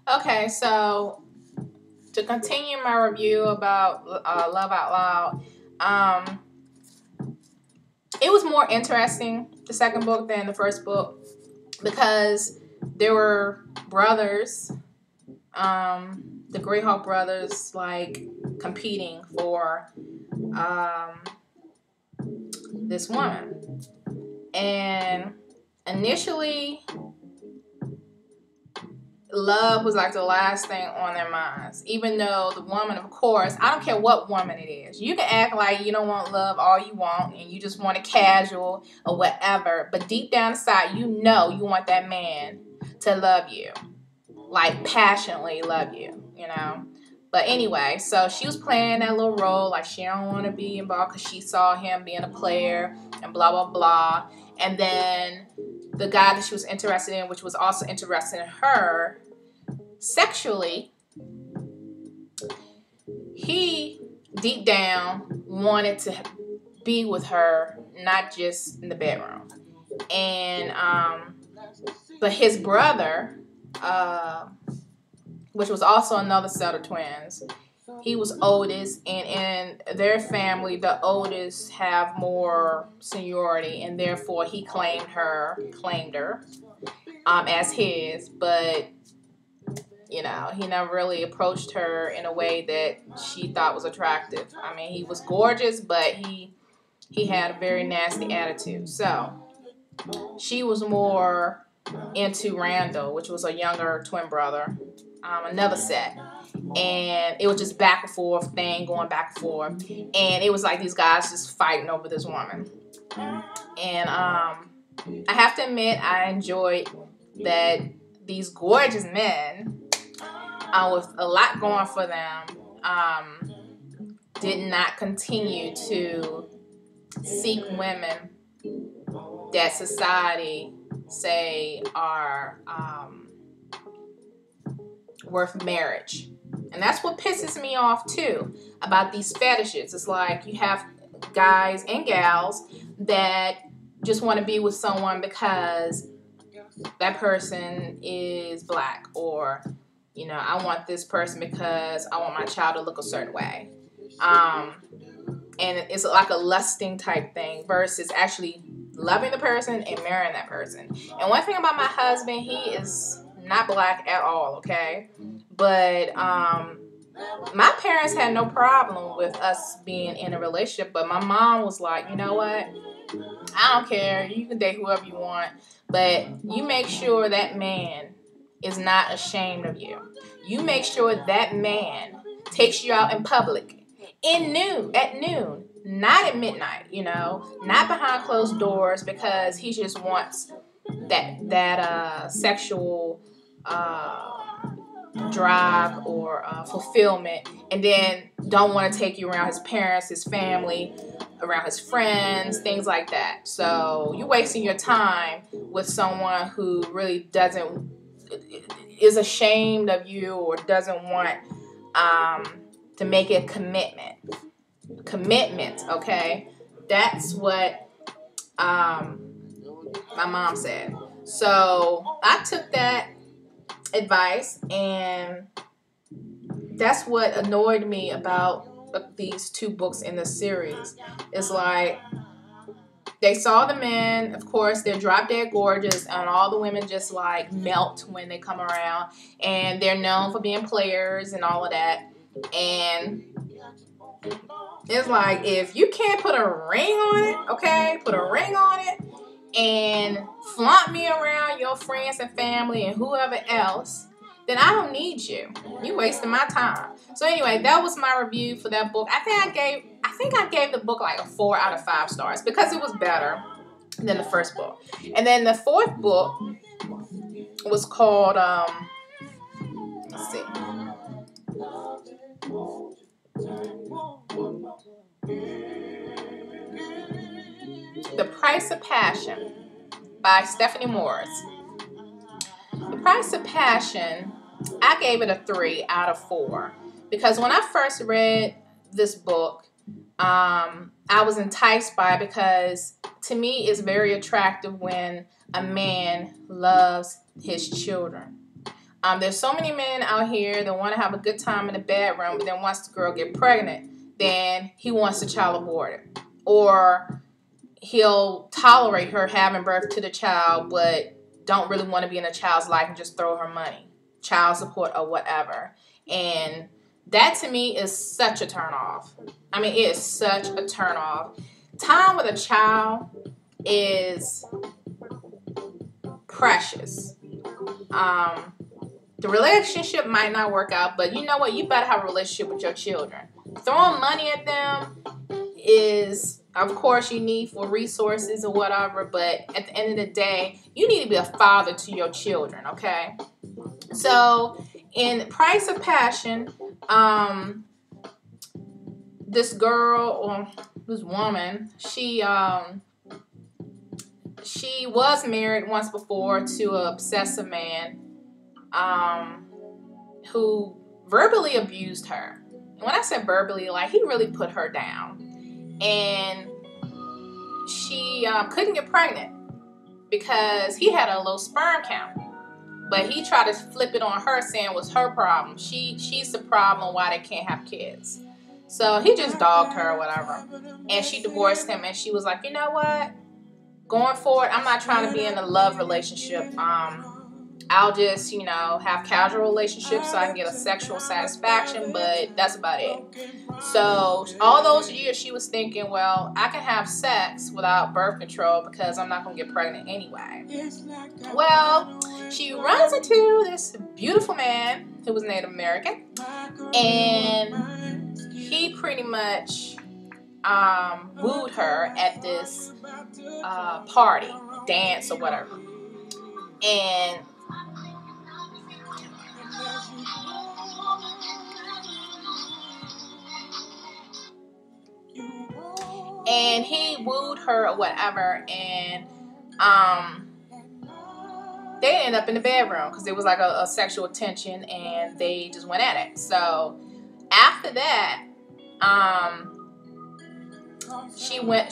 Okay, so to continue my review about Love Out Loud, it was more interesting, the second book, than the first book, because there were brothers, the Greyhawk brothers, like competing for this woman. And initially, love was like the last thing on their minds. Even though the woman, of course, I don't care what woman it is. You can act like you don't want love all you want and you just want it casual or whatever. But deep down inside, you know you want that man to love you. Like passionately love you, you know. But anyway, so she was playing that little role like she don't want to be involved because she saw him being a player and blah, blah, blah. And then the guy that she was interested in, which was also interested in her sexually, he deep down wanted to be with her, not just in the bedroom. And but his brother, which was also another set of twins, he was oldest, and in their family, the oldest have more seniority, and therefore he claimed her as his. But you know, he never really approached her in a way that she thought was attractive. I mean, he was gorgeous, but he had a very nasty attitude. So she was more into Randall, which was a younger twin brother, another set. And it was just back and forth thing, going back and forth. And it was like these guys just fighting over this woman. And I have to admit, I enjoyed that these gorgeous men, with a lot going for them, did not continue to seek women that society say are worth marriage. And that's what pisses me off too about these fetishes. It's like you have guys and gals that just want to be with someone because that person is black, or you know, I want this person because I want my child to look a certain way. And it's like a lusting type thing versus actually loving the person and marrying that person. And one thing about my husband, he is not black at all, okay? But my parents had no problem with us being in a relationship, but my mom was like, you know what? I don't care. You can date whoever you want, but you make sure that man is not ashamed of you. You make sure that man takes you out in public at noon, not at midnight, you know, not behind closed doors because he just wants that sexual drive or fulfillment, and then don't want to take you around his parents, his family, around his friends, things like that. So you're wasting your time with someone who really is ashamed of you or doesn't want to make a commitment, okay? That's what my mom said. So I took that advice, and that's what annoyed me about these two books in the series. It's like they saw the men, of course, they're drop dead gorgeous, and all the women just like melt when they come around, and they're known for being players and all of that. And it's like, if you can't put a ring on it, okay, put a ring on it and flaunt me around your friends and family and whoever else, then I don't need you. You wasting my time. So anyway, that was my review for that book. I think I gave the book like a 4 out of 5 stars because it was better than the first book. And then the fourth book was called let's see. The Price of Passion by Stephanie Morris. The Price of Passion, I gave it a 3 out of 4 because when I first read this book, I was enticed by it because to me it's very attractive when a man loves his children. There's so many men out here that want to have a good time in the bedroom, but then once the girl get pregnant, then he wants the child aborted. Or he'll tolerate her having birth to the child, but don't really want to be in the child's life and just throw her money, child support or whatever. And that to me is such a turn off. I mean, it is such a turn off. Time with a child is precious. The relationship might not work out, but you know what? You better have a relationship with your children. Throwing money at them is, of course, you need for resources or whatever, but at the end of the day, you need to be a father to your children, okay? So, in Price of Passion, this girl, or this woman, she was married once before to an obsessive man who verbally abused her. And when I said verbally, like, he really put her down. And she couldn't get pregnant because he had a low sperm count. But he tried to flip it on her, saying it was her problem. She's the problem why they can't have kids. So he just dogged her or whatever. And she divorced him, and she was like, you know what? Going forward, I'm not trying to be in a love relationship. I'll just, have casual relationships so I can get a sexual satisfaction, but that's about it. So all those years she was thinking, well, I can have sex without birth control because I'm not going to get pregnant anyway. Well, she runs into this beautiful man who was Native American, and he pretty much wooed her at this party, dance or whatever. And he wooed her or whatever, and they ended up in the bedroom because it was like a sexual tension, and they just went at it. So after that, she left.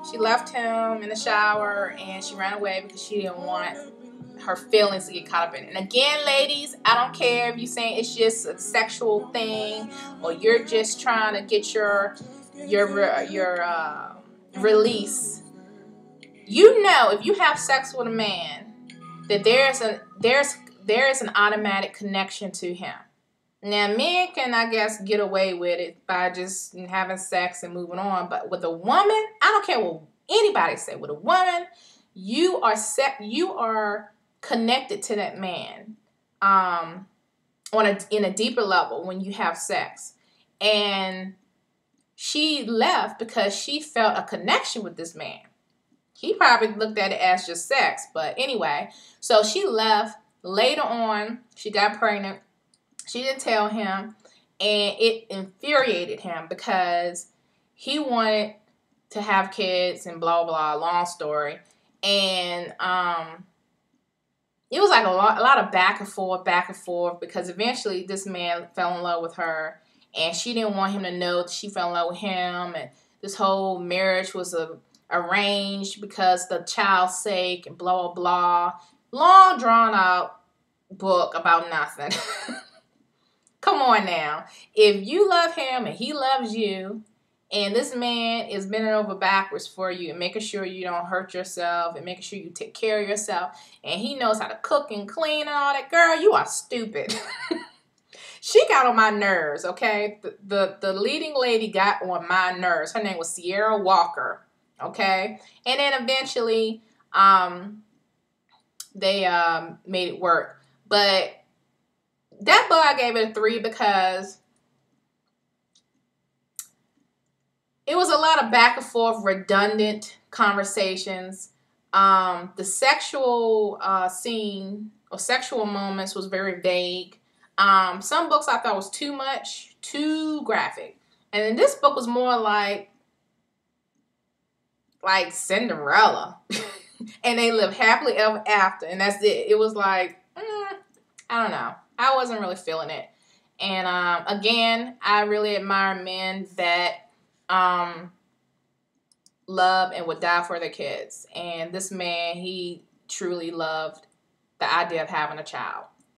She left him in the shower, and she ran away because she didn't want her feelings to get caught up in it. And again, ladies, I don't care if you're saying it's just a sexual thing or you're just trying to get your release. If you have sex with a man, that there's an automatic connection to him. Now, men can, I guess, get away with it by just having sex and moving on. But with a woman, I don't care what anybody say. With a woman, you are connected to that man in a deeper level when you have sex. And she left because she felt a connection with this man. He probably looked at it as just sex. But anyway, so she left. Later on, she got pregnant. She didn't tell him, and it infuriated him because he wanted to have kids and blah, blah, long story. And it was like a lot of back and forth, because eventually this man fell in love with her, and she didn't want him to know that she fell in love with him, and this whole marriage was arranged because the child's sake and blah, blah, blah. Long, drawn-out book about nothing. Come on now. If you love him and he loves you, and this man is bending over backwards for you and making sure you don't hurt yourself and making sure you take care of yourself, and he knows how to cook and clean and all that, girl, you are stupid. She got on my nerves, okay? The leading lady got on my nerves. Her name was Sierra Walker, okay? And then eventually they made it work. But that book, I gave it a 3 because it was a lot of back and forth, redundant conversations. The sexual scene or sexual moments was very vague. Some books I thought was too much, too graphic. And then this book was more like Cinderella. And they lived happily ever after. And that's it. It was like, I don't know. I wasn't really feeling it. And again, I really admire men that love and would die for their kids. And this man, he truly loved the idea of having a child.